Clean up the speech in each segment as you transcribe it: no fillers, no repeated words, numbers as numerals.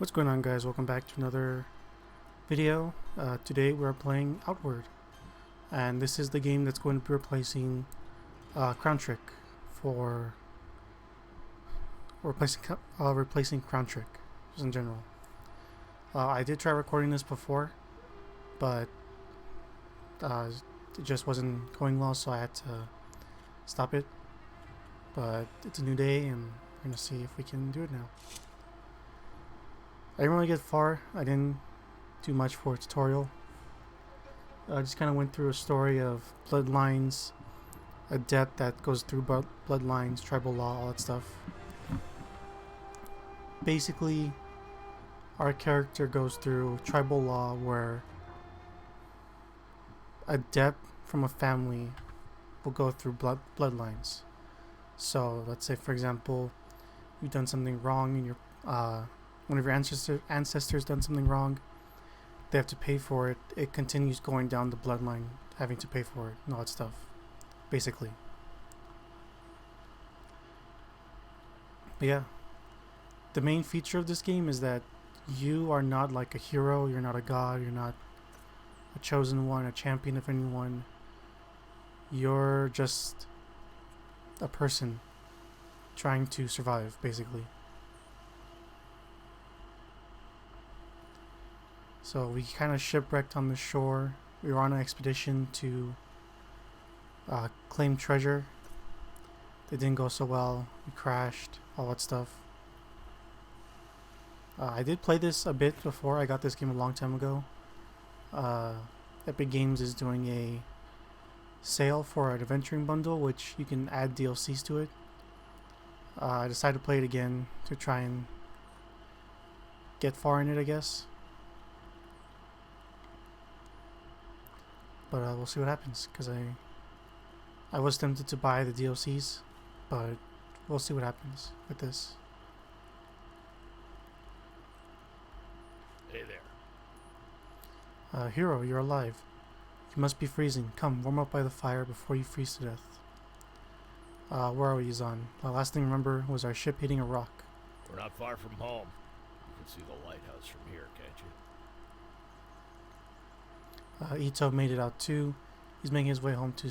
What's going on, guys? Welcome back to another video. Today we're playing Outward, and this is the game that's going to be replacing Crown Trick for replacing Crown Trick just in general. I did try recording this before, but it just wasn't going well, so I had to stop it. But it's a new day, and we're gonna see if we can do it now. I didn't really get far. I didn't do much for a tutorial. I just kind of went through a story of bloodlines, a debt that goes through bloodlines, tribal law, all that stuff. Basically, our character goes through tribal law where a debt from a family will go through bloodlines. So let's say, for example, you've done something wrong and one of your ancestors done something wrong, they have to pay for it. It continues going down the bloodline, having to pay for it and all that stuff, basically. But yeah, the main feature of this game is that you are not like a hero, you're not a god, you're not a chosen one, a champion of anyone. You're just a person trying to survive, basically. So we kind of shipwrecked on the shore. We were on an expedition to claim treasure. It didn't go so well. We crashed, all that stuff. I did play this a bit before. I got this game a long time ago. Epic Games is doing a sale for an adventuring bundle, which you can add DLCs to it. I decided to play it again to try and get far in it, I guess. But we'll see what happens, because I was tempted to buy the DLCs, but we'll see what happens with this. Hey there. Hero, you're alive. You must be freezing. Come, warm up by the fire before you freeze to death. Where are we, Izan? The last thing I remember was our ship hitting a rock. We're not far from home. You can see the lighthouse from here, can't you? Ito made it out too. He's making his way home to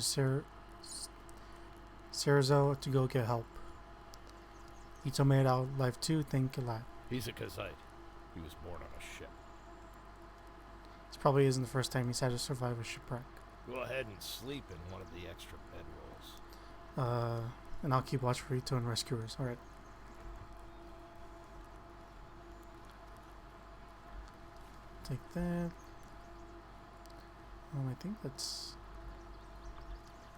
Cerezo to go get help. Ito made it out alive too, thank Allah. He's a Kazite. He was born on a ship. This probably isn't the first time he's had to survive a shipwreck. Go ahead and sleep in one of the extra bedrolls. And I'll keep watch for Ito and rescuers. Alright. Take that. I think that's...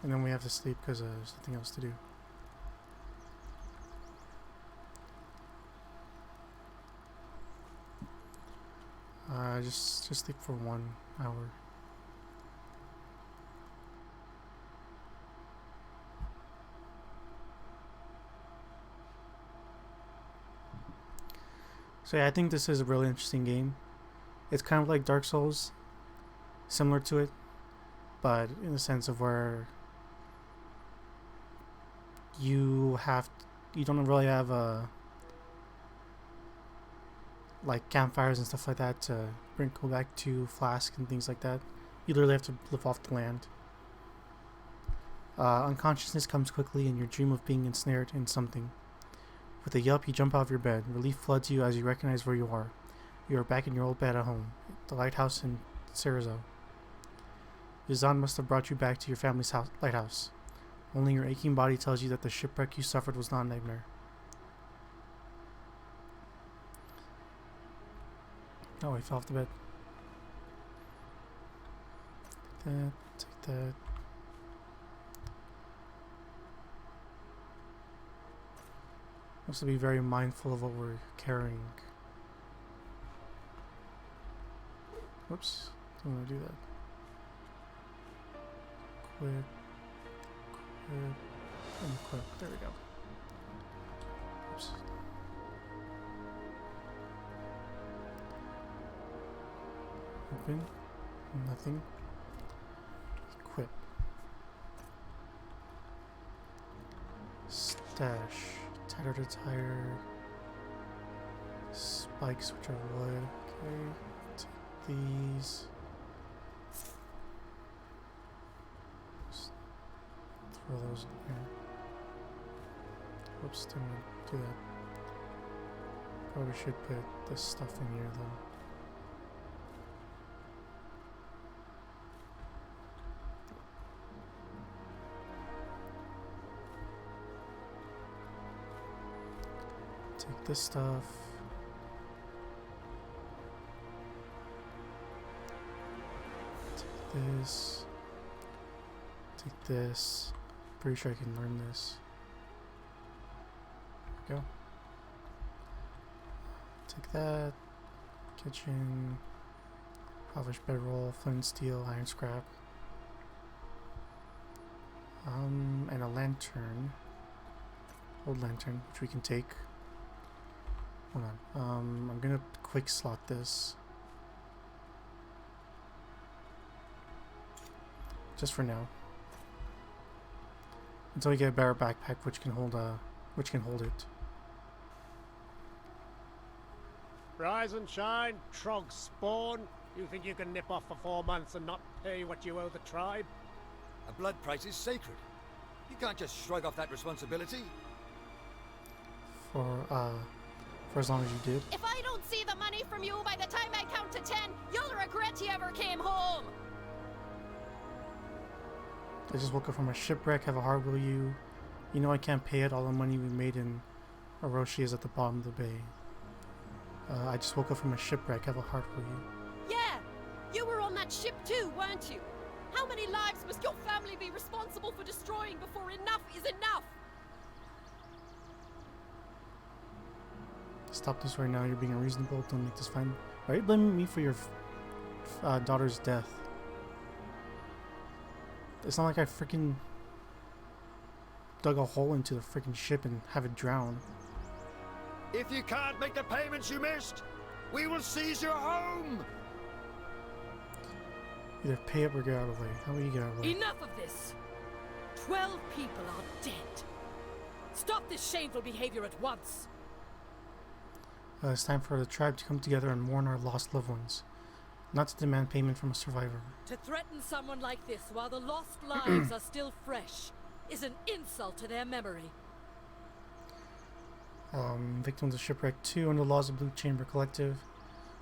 And then we have to sleep because there's nothing else to do. Just sleep for 1 hour. So yeah, I think this is a really interesting game. It's kind of like Dark Souls, similar to it, but in the sense of where you don't really have like campfires and stuff like that to go back to flask and things like that. You literally have to live off the land. Unconsciousness comes quickly and you dream of being ensnared in something. With a yelp, you jump out of your bed. Relief floods you as you recognize where you are. You are back in your old bed at home, the lighthouse in Cerezo. Izan must have brought you back to your family's lighthouse. Only your aching body tells you that the shipwreck you suffered was not a nightmare. Oh, he fell off the bed. Take that, take that. Also be very mindful of what we're carrying. Whoops, don't want to do that. Equip, and equip. There we go. Oops. Open. Nothing. Equip. Stash. Tire to tire. spikes, which are wood. Okay, take these. Just throw those in here. Oops, didn't do that. Probably should put this stuff in here though. Take this stuff. Take this. Take this. Pretty sure I can learn this. There we go. Take that. Kitchen. Polished bedroll. Flint and steel. Iron scrap. And a lantern. Old lantern, which we can take. Hold on. I'm gonna quick slot this. Just for now. Until we get a better backpack which can hold it. Rise and shine, Trog spawn. You think you can nip off for 4 months and not pay what you owe the tribe? A blood price is sacred. You can't just shrug off that responsibility. For as long as you did. If I don't see the money from you by the time I count to 10, you'll regret you ever came home. I just woke up from a shipwreck, have a heart will you. You know I can't pay it, all the money we made in Orochi is at the bottom of the bay. I just woke up from a shipwreck, have a heart will you. Yeah, you were on that ship too, weren't you? How many lives must your family be responsible for destroying before enough is enough? Stop this right now, you're being unreasonable, don't make this fine. Why are you blaming me for your daughter's death? It's not like I freaking dug a hole into the freaking ship and have it drown. If you can't make the payments you missed, we will seize your home! Either pay up or get out of the way. How will you get out of the way? Enough of this! 12 people are dead. Stop this shameful behavior at once. It's time for the tribe to come together and mourn our lost loved ones, not to demand payment from a survivor. To threaten someone like this while the lost lives are still fresh is an insult to their memory. Victims of Shipwreck 2 under the laws of Blue Chamber Collective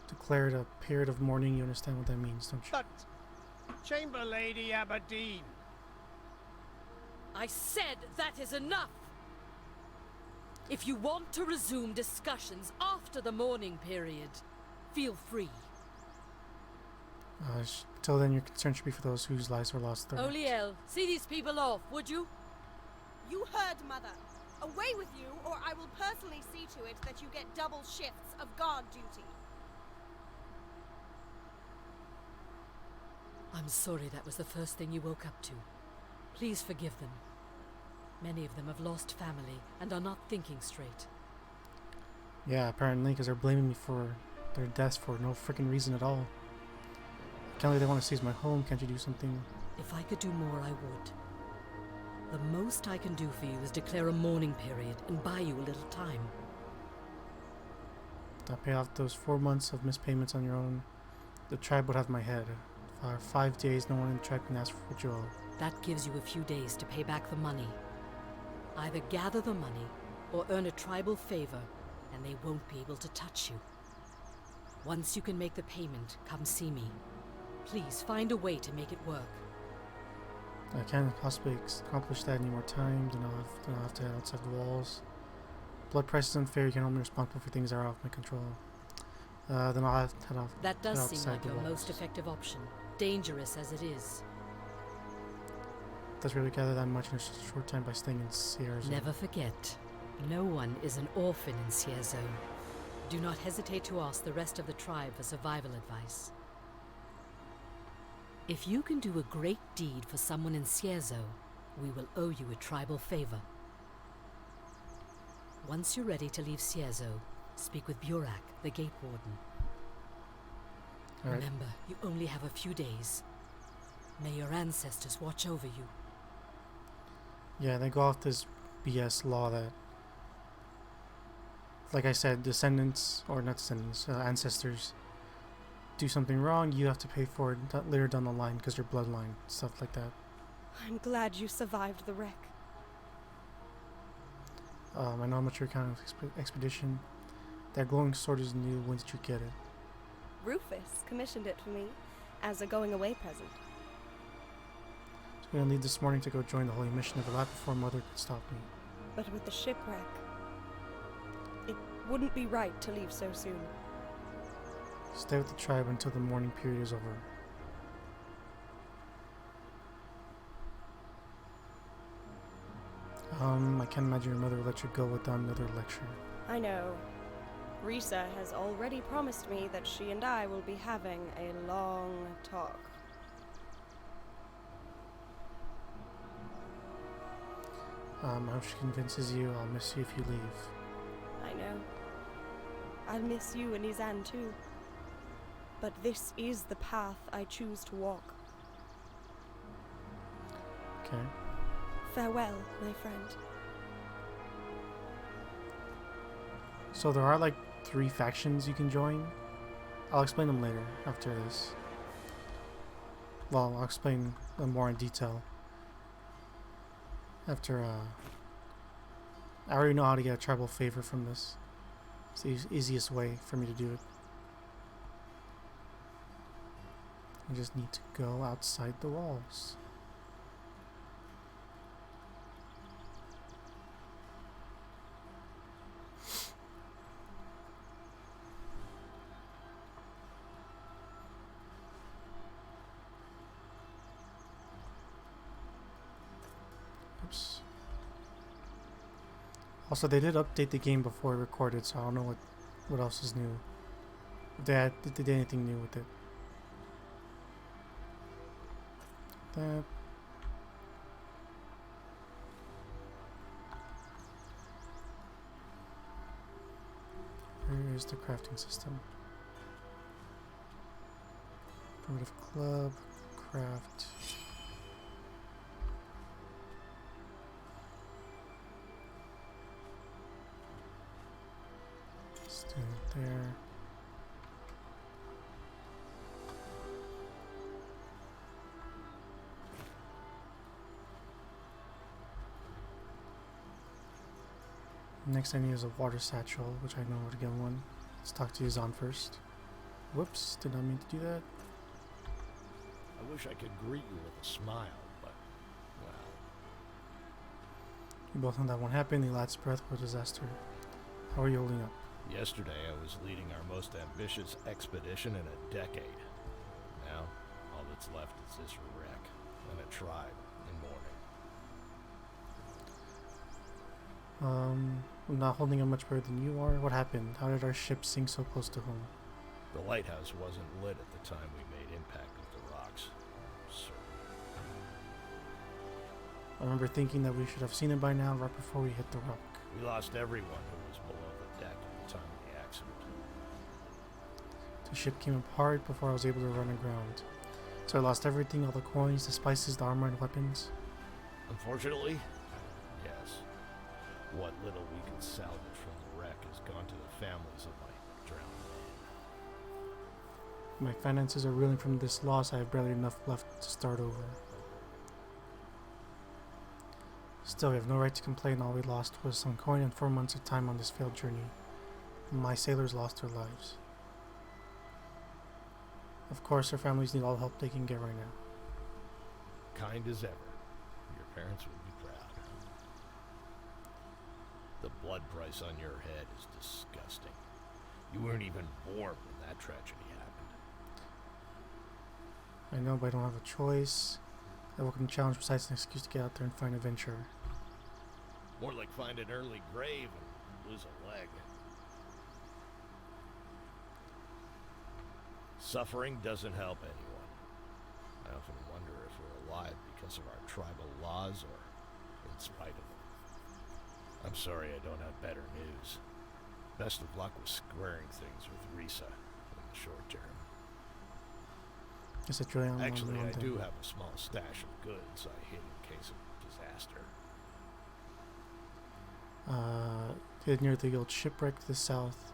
declared a period of mourning. You understand what that means, don't you? But Chamber Lady Aberdeen. I said that is enough! If you want to resume discussions after the mourning period, feel free. Till then, your concern should be for those whose lives were lost. Oliel, see these people off, would you? You heard, Mother. Away with you, or I will personally see to it that you get double shifts of guard duty. I'm sorry that was the first thing you woke up to. Please forgive them. Many of them have lost family and are not thinking straight. Yeah, apparently, because they're blaming me for their deaths for no freaking reason at all. Can't believe they want to seize my home. Can't you do something? If I could do more, I would. The most I can do for you is declare a mourning period and buy you a little time. I'll pay off those 4 months of missed payments on your own. The tribe would have my head. For 5 days, no one in the tribe can ask for what you owe. That gives you a few days to pay back the money. Either gather the money or earn a tribal favor, and they won't be able to touch you. Once you can make the payment, come see me. Please find a way to make it work. I can't possibly accomplish that any more time. Then I'll have to head outside the walls. Blood price is unfair. You can hold me responsible for things that are out of my control. Then I'll have to head off. That does head seem outside like the your walls. most effective option, dangerous as it is. Doesn't really gather that much in a short time by staying in Sierra. Never forget, no one is an orphan in Cierzo. Do not hesitate to ask the rest of the tribe for survival advice. If you can do a great deed for someone in Cierzo, we will owe you a tribal favor. Once you're ready to leave Cierzo, speak with Burak, the Gate Warden. All right. Remember, you only have a few days. May your ancestors watch over you. Yeah, they go off this BS law that like I said, descendants, or not descendants, ancestors, do something wrong, you have to pay for it later down the line because your bloodline, stuff like that. I'm glad you survived the wreck. I know how much your kind of expedition. That glowing sword is new. When did you get it? Rufus commissioned it for me as a going away present. So I'm gonna leave this morning to go join the holy mission of Elat before Mother could stop me. But with the shipwreck, it wouldn't be right to leave so soon. Stay with the tribe until the mourning period is over. I can't imagine your mother will let you go without another lecture. I know. Risa has already promised me that she and I will be having a long talk. I hope she convinces you. I'll miss you if you leave. I know. I'll miss you and Izan too. But this is the path I choose to walk. Okay. Farewell, my friend. So there are like 3 factions you can join. I'll explain them later after this. Well, I'll explain them more in detail after I already know how to get a tribal favor from this. It's the easiest way for me to do it. I just need to go outside the walls. Oops. Also, they did update the game before it recorded, so I don't know what else is new. If they did anything new with it. That. Where is the crafting system? Primitive club, craft. Still there. Next I need is a water satchel, which I know where to get one. Let's talk to Izan first. Whoops, did not mean to do that. I wish I could greet you with a smile, but, well, We both know that won't happen. The last breath was a disaster. How are you holding up? yesterday I was leading our most ambitious expedition in a decade. Now, all that's left is this wreck and a tribe in mourning. I'm not holding up much better than you are. What happened? How did our ship sink so close to home? The lighthouse wasn't lit at the time we made impact with the rocks. So, I remember thinking that we should have seen it by now, right before we hit the rock. we lost everyone who was below the deck at the time of the accident. The ship came apart before I was able to run aground. So I lost everything, all the coins, the spices, the armor, and weapons. Unfortunately, yes. What little we could salvage from the wreck has gone to the families of my drowned men. My finances are reeling from this loss. I have barely enough left to start over. Still, we have no right to complain. All we lost was some coin and 4 months of time on this failed journey. My sailors lost their lives. Of course, our families need all the help they can get right now. Kind as ever. Your parents would be proud. The blood price on your head is disgusting. You weren't even born when that tragedy happened. I know, but I don't have a choice. I welcome the challenge besides an excuse to get out there and find adventure. More like find an early grave and lose a leg. Suffering doesn't help anyone. I often wonder if we're alive because of our tribal laws or in spite of them. I'm sorry I don't have better news. Best of luck with squaring things with Risa in the short term. Is it really on Actually, on I them? do have a small stash of goods I hid in case of disaster. Head near the old shipwreck to the south.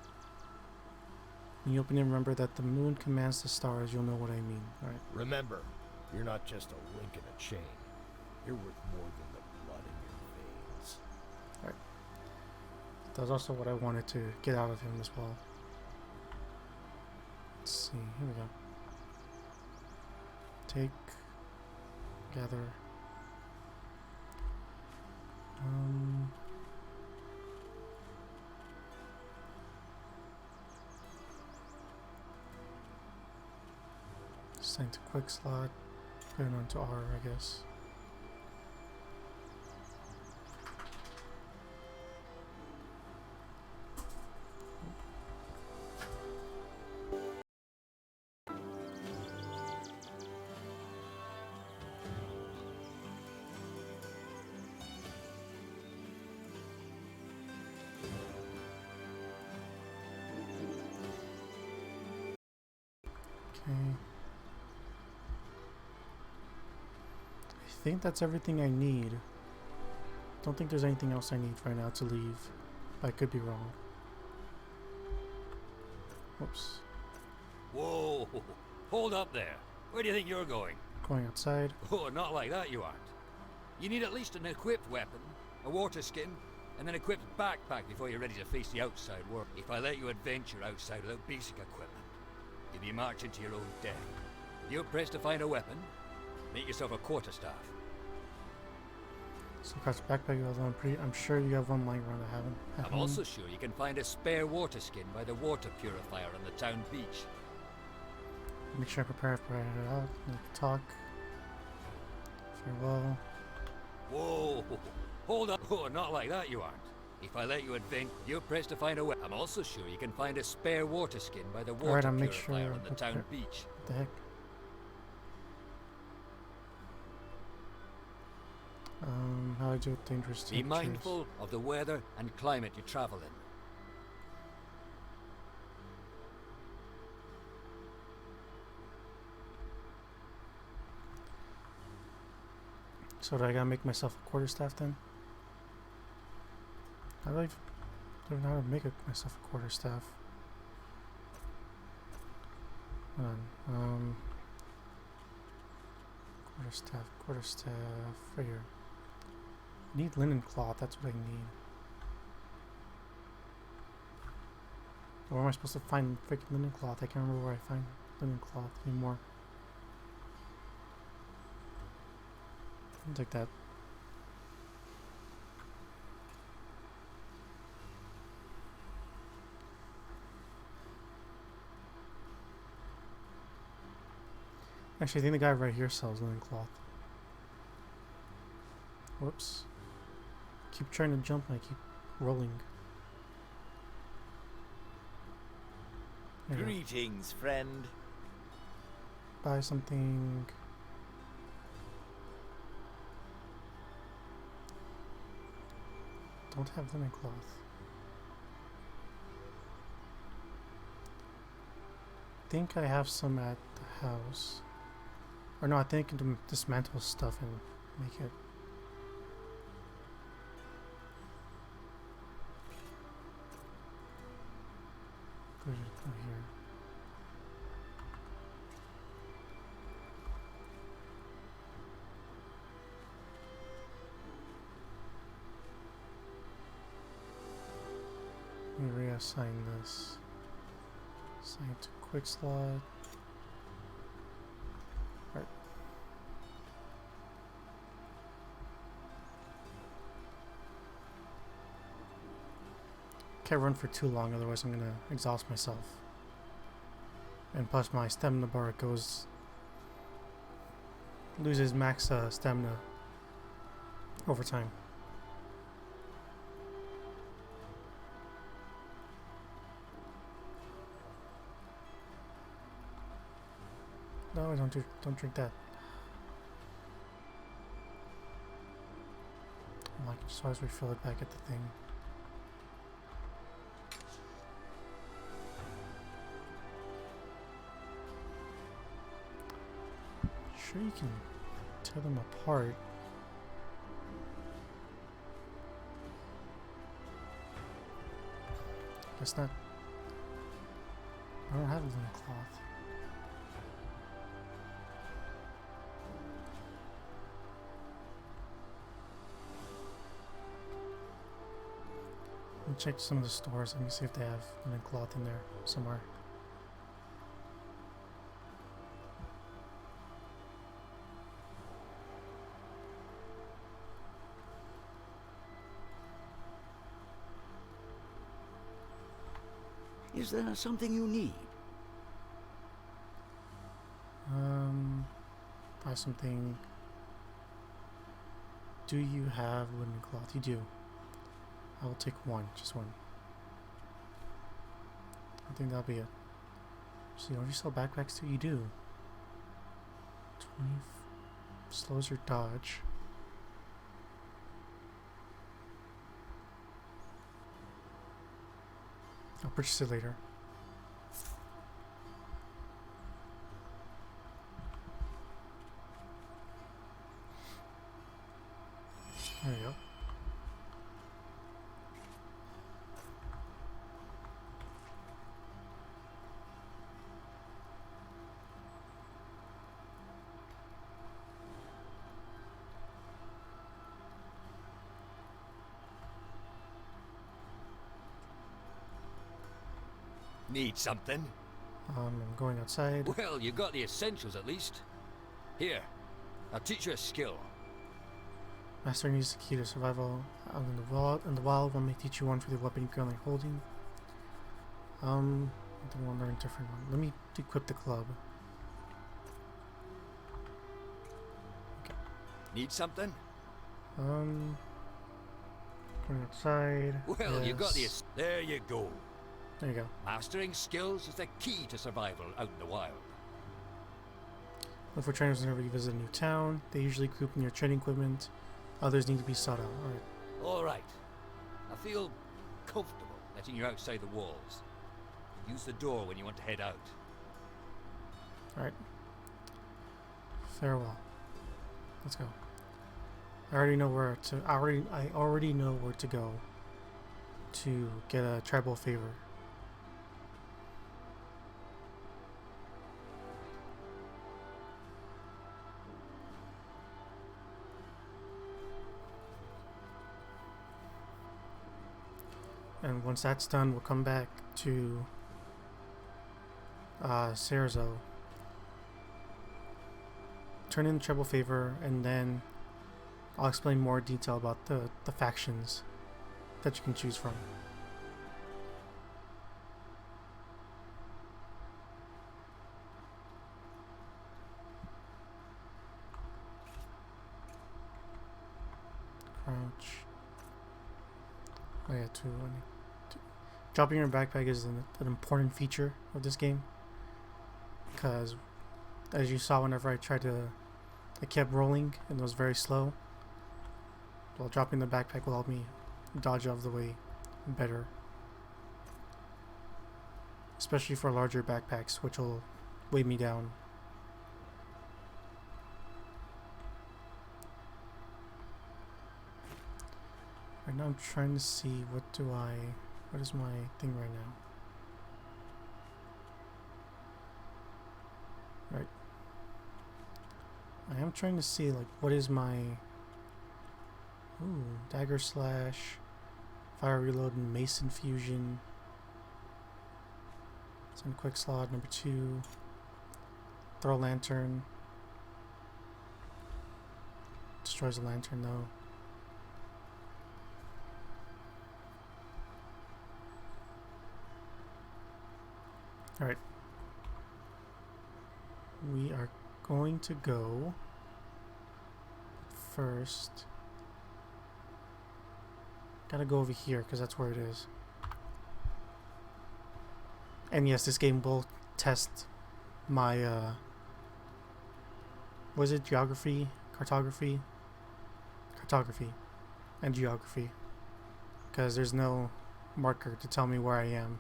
When you open it, remember that the moon commands the stars. You'll know what I mean. Alright. Remember, you're not just a link in a chain. You're worth more than the blood in your veins. That was also what I wanted to get out of him as well. Let's see. Here we go. Take. Gather. Assign to quick slot. Put it onto R, I guess. Okay. I think that's everything I need. Don't think there's anything else I need right now to leave. But I could be wrong. Whoops. Whoa! Hold up there. Where do you think you're going? Going outside. Oh, not like that you aren't. You need at least an equipped weapon, a water skin, and an equipped backpack before you're ready to face the outside world. If I let you adventure outside without basic equipment, you'll be marching to your own death. If you're pressed to find a weapon, make yourself a quarterstaff. So across the backpack, I'm sure you have one lying around. I haven't. I'm also sure you can find a spare water skin by the water purifier on the town beach. Make sure I prepare it out. Talk. Farewell. Whoa! Hold up! Oh, not like that you aren't. If I let you advent, you're pressed to find a weapon. I'm also sure you can find a spare water skin by the water purifier on the town beach. What the heck? How do I do with dangerous Be temperatures? mindful of the weather and climate you travel in. So do I gotta make myself a quarterstaff then? How do I don't know how to make myself a quarterstaff? Hold on. Quarterstaff, right here. I need linen cloth, that's what I need. Where am I supposed to find freaking linen cloth? I can't remember where I find linen cloth anymore. I'll take that. Actually, I think the guy right here sells linen cloth. Whoops. Keep trying to jump and I keep rolling. There we go. Greetings, friend. Buy something. Don't have linen cloth. I think I have some at the house. Or no, I think I can dismantle stuff and make it. Put it here. Let me reassign this. Assign to quick slot. Right. Can't run for too long, otherwise I'm gonna exhaust myself. And plus my stamina bar loses max stamina over time. No, don't drink that. I can just always refill it back at the thing. Sure, you can tear them apart. Guess not. I don't have a linen cloth. Let me check some of the stores. Let me see if they have linen cloth in there somewhere. Is there something you need? Buy something. Do you have linen cloth? You do. I will take one, just one. I think that'll be it. So don't you sell backpacks too? You do. 20 slows your dodge. I'll purchase it later. There you go. Need something? I'm going outside. Well, you got the essentials at least. Here, I'll teach you a skill. Master needs the key to survival out in the wild. One may teach you one for the weapon you're currently holding. I think we'll learn a different one. Let me equip the club. Okay. Need something? Going outside. Well, you got the yes. There you go. There you go. Mastering skills is the key to survival out in the wild. Look for trainers whenever you visit a new town. They usually group near training equipment. Others need to be sought out. Alright. All right. I feel comfortable letting you outside the walls. Use the door when you want to head out. Alright. Farewell. Let's go. I already know where to I already know where to go to get a tribal favor. And once that's done, we'll come back to Cerzo, turn in the tribal favor, and then I'll explain more detail about the factions that you can choose from. Crouch. Oh yeah, dropping your backpack is an important feature of this game, because as you saw whenever I kept rolling and it was very slow. Well, dropping the backpack will help me dodge out of the way better, especially for larger backpacks, which will weigh me down. Right now I'm trying to see what is my thing right now. Right. I am trying to see like what is my dagger slash, fire reload, and mason fusion. Send quick slot number 2. Throw lantern. Destroys the lantern though. Alright. We are going to go first. Gotta go over here because that's where it is. And yes, this game will test my was it cartography, and geography, because there's no marker to tell me where I am.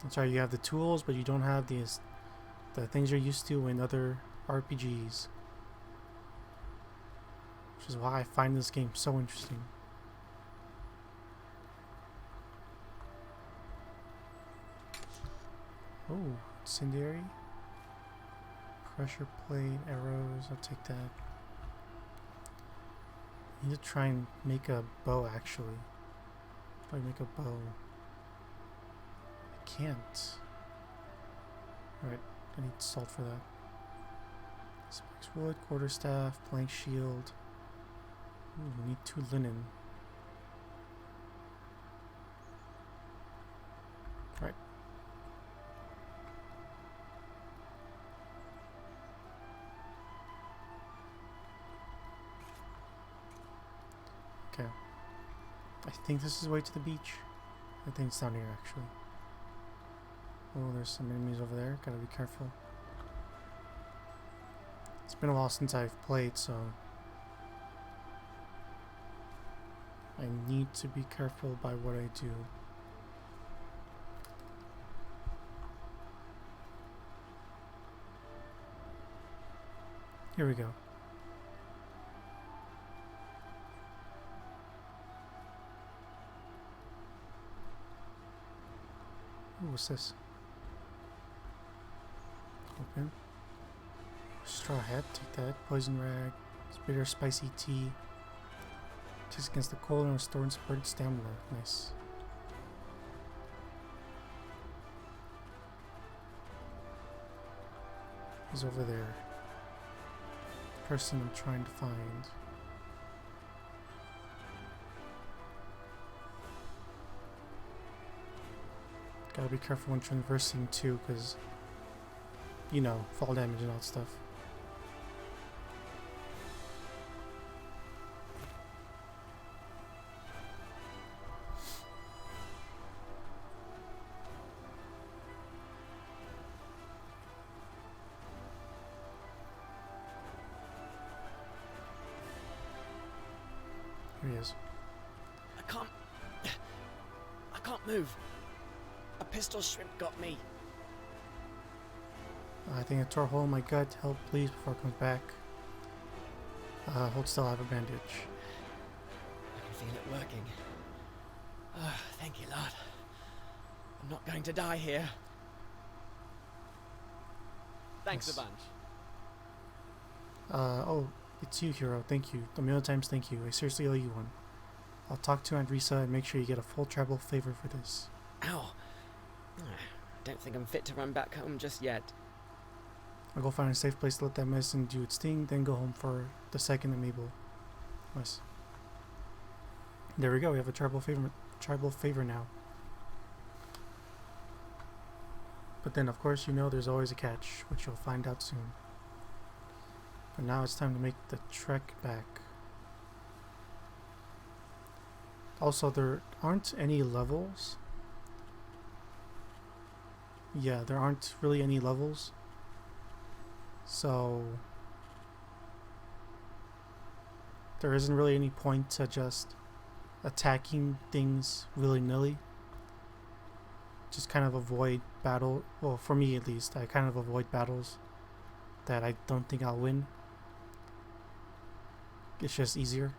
That's right, you have the tools, but you don't have the things you're used to in other RPGs. Which is why I find this game so interesting. Oh, incendiary. Pressure plate, arrows, I'll take that. I need to try and make a bow actually. Probably make a bow. I can't. Alright, I need salt for that. Spikes wood, quarterstaff, plank shield. Ooh, we need 2 linen. Alright. Okay. I think this is the way to the beach. I think it's down here actually. Oh, there's some enemies over there. Gotta be careful. It's been a while since I've played, so I need to be careful by what I do. Here we go. Ooh, what's this? Open. Straw hat, take that. Poison rag. It's bitter, spicy tea. Takes against the cold and restores burnt stamina. Nice. He's over there. Person I'm trying to find. Gotta be careful when traversing too, because you know, fall damage and all that stuff. Here he is. I can't move. A pistol shrimp got me. I think I tore a hole in my gut. Help please before it comes back. Hold still, I have a bandage. I can feel it working. Oh, thank you, Lord. I'm not going to die here. Thanks Yes. a bunch. Oh, it's you, hero. Thank you. A million times thank you. I seriously owe you one. I'll talk to Aunt Risa and make sure you get a full tribal favor for this. Ow. Don't think I'm fit to run back home just yet. I'll go find a safe place to let that medicine do its thing, then go home for the second amiibo. Nice. There we go, we have a tribal favor now. But then of course you know there's always a catch, which you'll find out soon. But now it's time to make the trek back. Also, there aren't any levels. Yeah, there aren't really any levels. So there isn't really any point to just attacking things willy-nilly. Just kind of avoid battle. Well, for me at least, I kind of avoid battles that I don't think I'll win. It's just easier.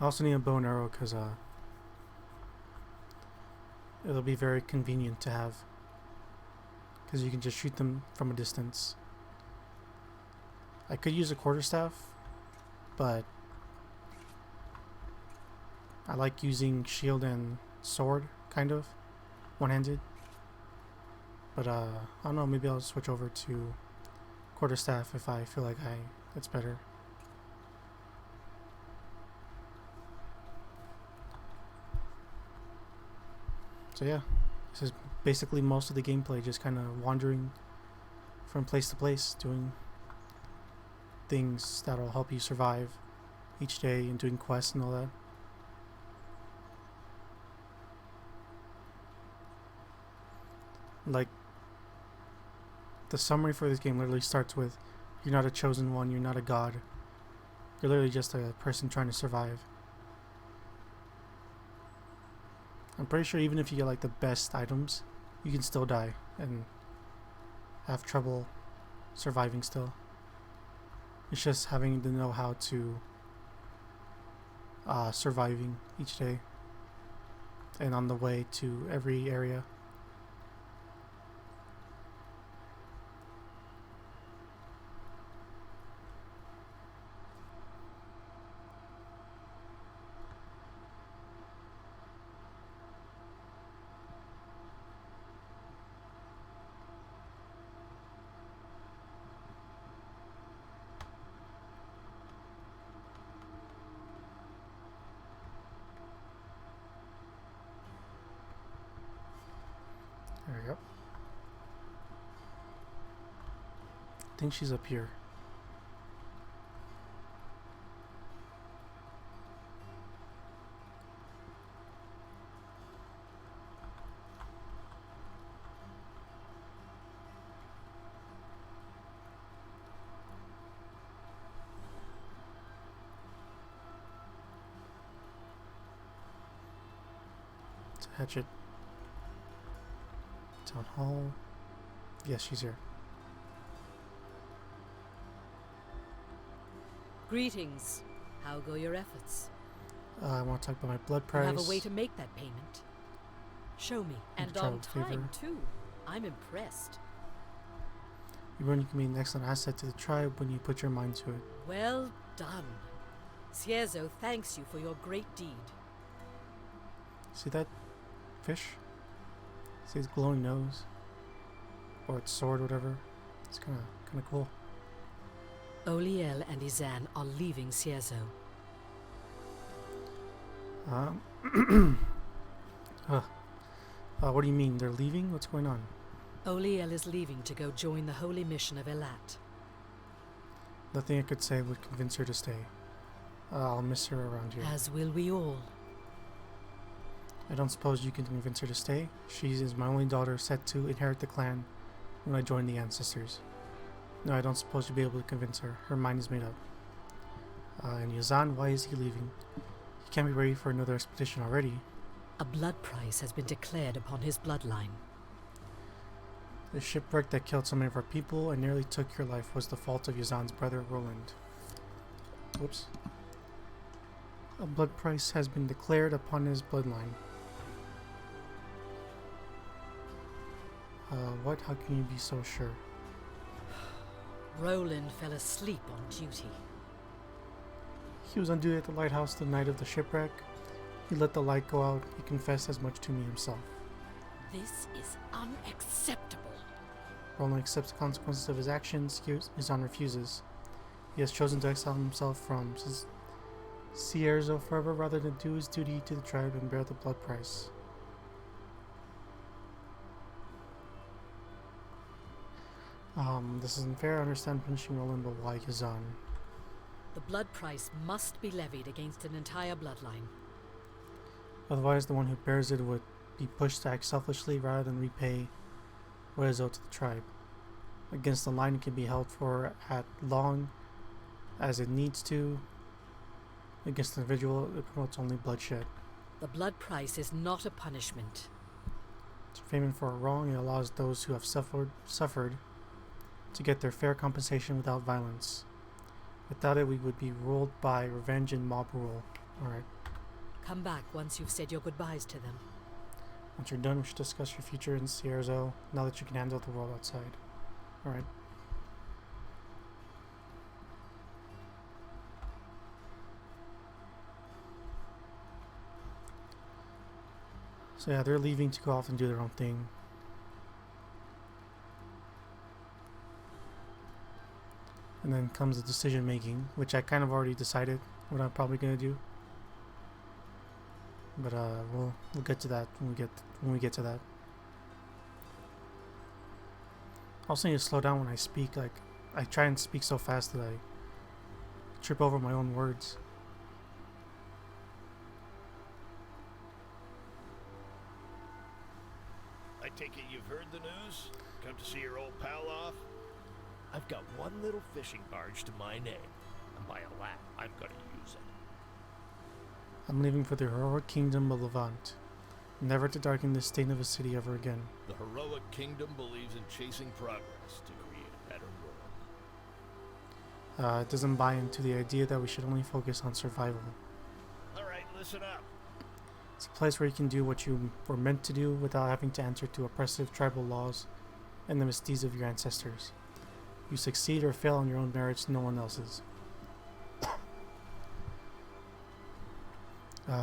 I also need a bow and arrow because it'll be very convenient to have, because you can just shoot them from a distance. I could use a quarterstaff, but I like using shield and sword, kind of, one-handed. But I don't know, maybe I'll switch over to quarterstaff if I feel like it's better. So yeah, this is basically most of the gameplay, just kind of wandering from place to place, doing things that'll help you survive each day and doing quests and all that. Like, the summary for this game literally starts with, you're not a chosen one, you're not a god. You're literally just a person trying to survive. I'm pretty sure even if you get like the best items, you can still die and have trouble surviving still. It's just having to know how to surviving each day and on the way to every area. There we go. I think she's up here. It's a hatchet. Town hall. Yes, she's here. Greetings. How go your efforts? I want to talk about my blood You price. have a way to make that payment. Show me. And Tribal on time, favor. too. I'm impressed. You can be an excellent asset to the tribe when you put your mind to it. Well done. Ciezo thanks you for your great deed. See that fish? See his glowing nose? Or its sword, whatever. It's kind of cool. Oliel and Izan are leaving Ciezo. What do you mean? They're leaving? What's going on? Oliel is leaving to go join the holy mission of Elat. Nothing I could say would convince her to stay. I'll miss her around here. As will we all. I don't suppose you can convince her to stay? She is my only daughter set to inherit the clan when I join the ancestors. No, I don't suppose you'll be able to convince her. Her mind is made up. And Yazan, why is he leaving? He can't be ready for another expedition already. A blood price has been declared upon his bloodline. The shipwreck that killed so many of our people and nearly took your life was the fault of Yazan's brother, Roland. Whoops. A blood price has been declared upon his bloodline. What? How can you be so sure? Roland fell asleep on duty. He was on duty at the lighthouse the night of the shipwreck. He let the light go out. He confessed as much to me himself. This is unacceptable. Roland accepts the consequences of his actions. Yazan refuses. He has chosen to exile himself from Cierzo forever rather than do his duty to the tribe and bear the blood price. This isn't fair. I understand punishing Roland, but why Yazan? The blood price must be levied against an entire bloodline. Otherwise, the one who bears it would be pushed to act selfishly rather than repay what is owed to the tribe. Against the line, it can be held for as long as it needs to. Against the individual, it promotes only bloodshed. The blood price is not a punishment. It's payment for a wrong. It allows those who have suffered to get their fair compensation without violence. Without it, we would be ruled by revenge and mob rule. Alright. Come back once you've said your goodbyes to them. Once you're done, we should discuss your future in Cierzo, now that you can handle the world outside. Alright. So yeah, they're leaving to go off and do their own thing. And then comes the decision making, which I kind of already decided what I'm probably gonna do. But we'll get to that when we get to that. I also need to slow down when I speak. Like, I try and speak so fast that I trip over my own words. I take it you've heard the news? Come to see your old pal off? I've got one little fishing barge to my name, and by Elat, I'm gonna use it. I'm leaving for the heroic kingdom of Levant. never to darken this stain of a city ever again. The heroic kingdom believes in chasing progress to create a better world. It doesn't buy into the idea that we should only focus on survival. Alright, listen up. It's a place where you can do what you were meant to do without having to answer to oppressive tribal laws and the misdeeds of your ancestors. You succeed or fail on your own merits, no one else's.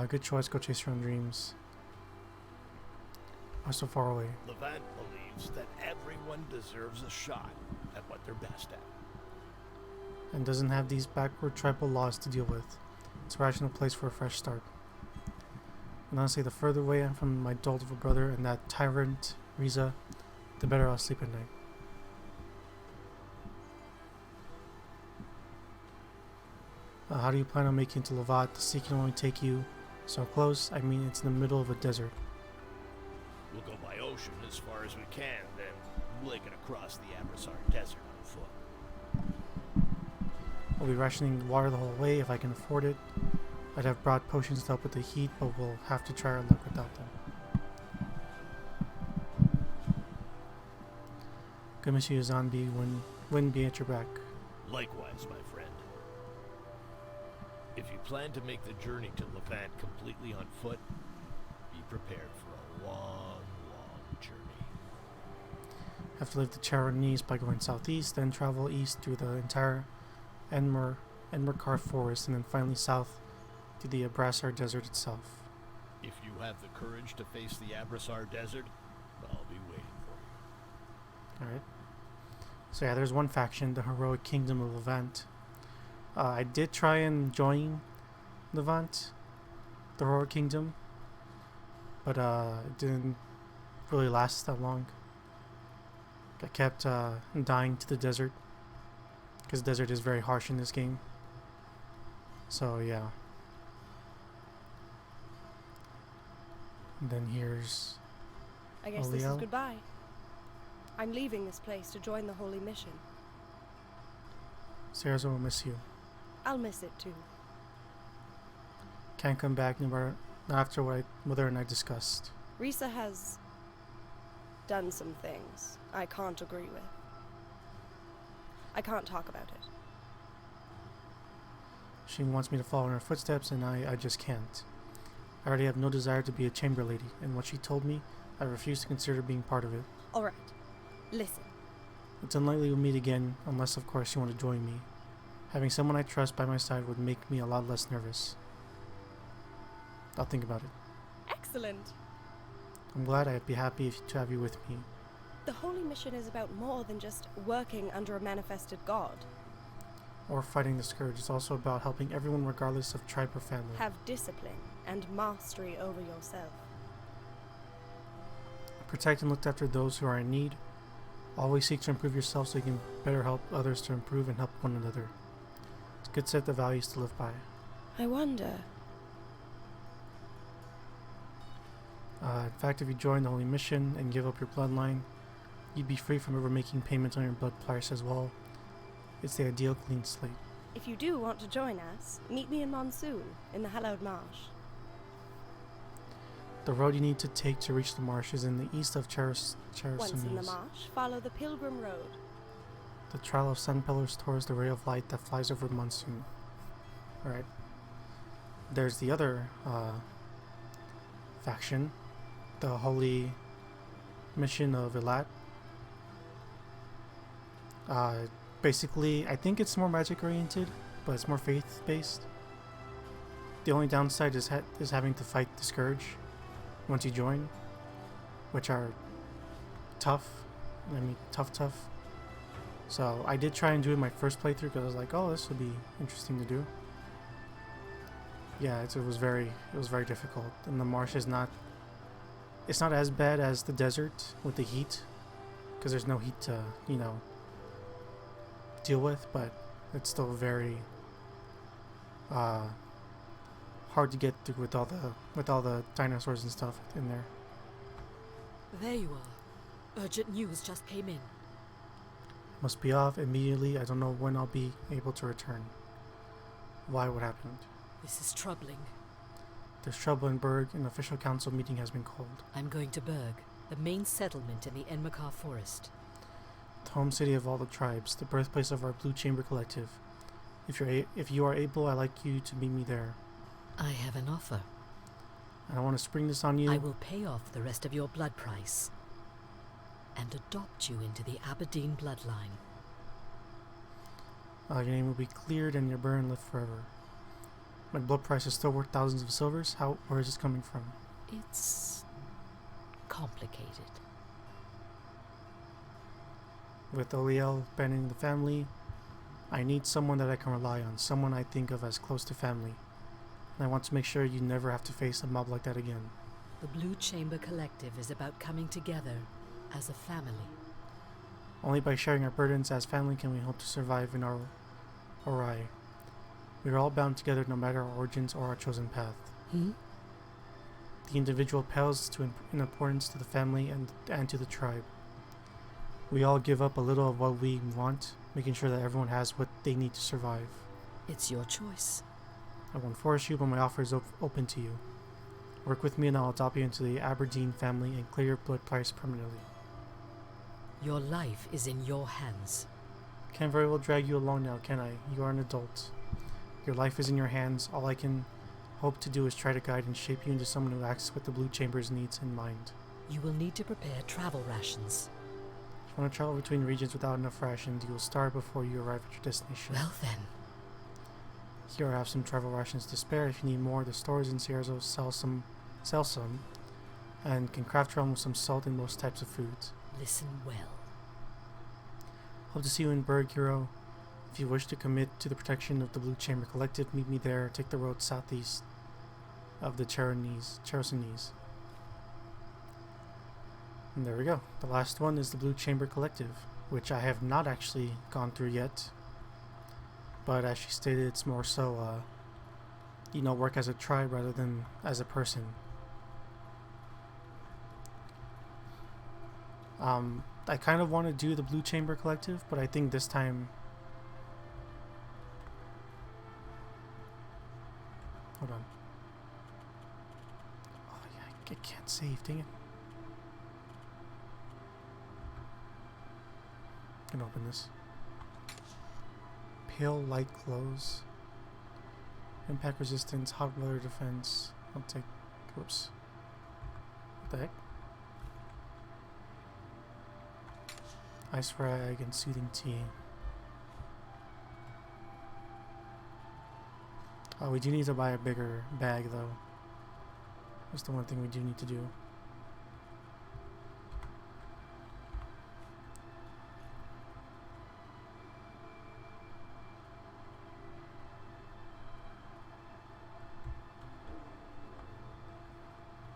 Good choice, go chase your own dreams. Why so far away? Levant believes that everyone deserves a shot at what they're best at. And doesn't have these backward tribal laws to deal with. It's a rational place for a fresh start. And honestly, the further away I am from my dolt of a brother and that tyrant, Riza, the better I'll sleep at night. How do you plan on making it to Levant? The sea can only take you so close. I mean, it's in the middle of a desert. We'll go by ocean as far as we can, then blink it across the Abrasar Desert on foot. I'll be rationing water the whole way if I can afford it. I'd have brought potions to help with the heat, but we'll have to try our luck without them. Good Monsieur Zombie, wouldn't be at your back. Likewise, my friend. If you plan to make the journey to Levant completely on foot, be prepared for a long, long journey. Have to leave the Charonese by going southeast, then travel east through the entire Enmerkar forest, and then finally south to the Abrasar Desert itself. If you have the courage to face the Abrasar Desert, I'll be waiting for you. Alright. So yeah, there's one faction, the heroic kingdom of Levant. I did try and join Levant, the heroic kingdom, but it didn't really last that long. I kept dying to the desert, because the desert is very harsh in this game. So yeah. And then here's I guess this is Oliel. goodbye. I'm leaving this place to join the Holy Mission. Cerezo will miss you. I'll miss it too. Can't come back no matter not after what Mother and I discussed. Risa has done some things I can't agree with. I can't talk about it. She wants me to follow in her footsteps, and I just can't. I already have no desire to be a chamber lady, and what she told me, I refuse to consider being part of it. Alright, listen. It's unlikely we'll meet again, unless of course you want to join me. Having someone I trust by my side would make me a lot less nervous. I'll think about it. Excellent. I'm glad. I'd be happy to have you with me. The Holy Mission is about more than just working under a manifested god. Or fighting the Scourge. It's also about helping everyone regardless of tribe or family. Have discipline and mastery over yourself. Protect and look after those who are in need. Always seek to improve yourself so you can better help others to improve and help one another. It's a good set of values to live by. I wonder. In fact, if you join the Holy Mission and give up your bloodline, you'd be free from ever making payments on your blood price as well. It's the ideal clean slate. If you do want to join us, meet me in Monsoon, in the Hallowed Marsh. The road you need to take to reach the marsh is in the east of Once in the Charasamis. marsh, follow the Pilgrim Road. The trail of sun pillars towards the ray of light that flies over Monsoon. Alright. There's the other faction, the Holy Mission of Elat. Basically, I think it's more magic oriented, but it's more faith based. The only downside is having to fight the Scourge once you join, which are tough. I mean, tough. So I did try and do it my first playthrough because I was like, oh, this would be interesting to do. Yeah, it was very difficult, and the marsh is not. It's not as bad as the desert with the heat, because there's no heat to deal with, but it's still very hard to get through with all the dinosaurs and stuff in there. There you are. Urgent news just came in. Must be off immediately. I don't know when I'll be able to return. Why? What happened? This is troubling. There's trouble in Berg. An official council meeting has been called. I'm going to Berg, the main settlement in the Enmakar Forest. The home city of all the tribes, the birthplace of our Blue Chamber Collective. If you are able, I'd like you to meet me there. I have an offer. I want to spring this on you. I will pay off the rest of your blood price and adopt you into the Aberdeen bloodline. Your name will be cleared and your burden live forever. My blood price is still worth thousands of silvers. Where is this coming from? It's complicated. With Oliel abandoning the family, I need someone that I can rely on, someone I think of as close to family. And I want to make sure you never have to face a mob like that again. The Blue Chamber Collective is about coming together as a family. Only by sharing our burdens as family can we hope to survive in our Ori. We are all bound together no matter our origins or our chosen path. The individual pales in importance to the family and to the tribe. We all give up a little of what we want, making sure that everyone has what they need to survive. It's your choice. I won't force you, but my offer is open to you. Work with me and I'll adopt you into the Aberdeen family and clear your blood price permanently. Your life is in your hands. Can't very well drag you along now, can I? You are an adult. Your life is in your hands. All I can hope to do is try to guide and shape you into someone who acts with the Blue Chamber's needs in mind. You will need to prepare travel rations. If you want to travel between regions without enough rations, you will starve before you arrive at your destination. Well then. Here I have some travel rations to spare. If you need more, the stores in Cierzo sell some, and can craft your own with some salt and most types of foods. Listen well. Hope to see you in Berg, hero. If you wish to commit to the protection of the Blue Chamber Collective, meet me there. Take the road southeast of the Chersonese. And there we go. The last one is the Blue Chamber Collective, which I have not actually gone through yet. But as she stated, it's more so, work as a tribe rather than as a person. I kind of want to do the Blue Chamber Collective, but I think this time... Hold on. Oh yeah, I can't save, dang it. I can open this. Pale light glows. Impact resistance, hot weather defense. I'll take... Whoops. What the heck? Ice rag and soothing tea. Oh, we do need to buy a bigger bag though. That's the one thing we do need to do.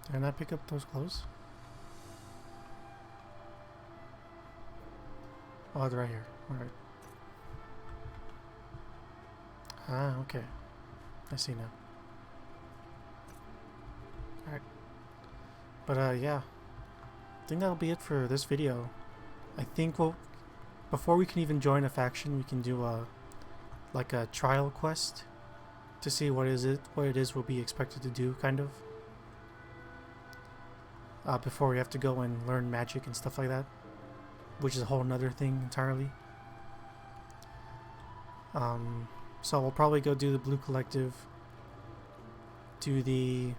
Did I not pick up those clothes? Oh, they're right here. Alright. Ah, okay. I see now. Alright. But, yeah. I think that'll be it for this video. I think before we can even join a faction, we can do a trial quest to see what it is we'll be expected to do, kind of. Before we have to go and learn magic and stuff like that, which is a whole nother thing entirely. So we'll probably go do the Blue Collective, do the...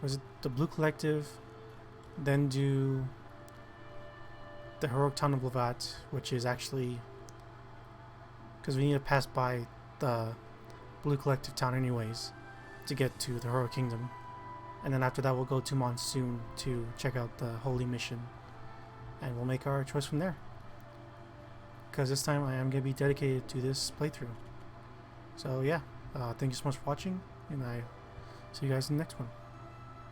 Was it the Blue Collective, then do the Heroic Town of Lovat, which is actually... Because we need to pass by the Blue Collective town anyways to get to the Heroic Kingdom. And then after that we'll go to Monsoon to check out the Holy Mission. And we'll make our choice from there. Because this time I am going to be dedicated to this playthrough. So yeah, thank you so much for watching, and I see you guys in the next one.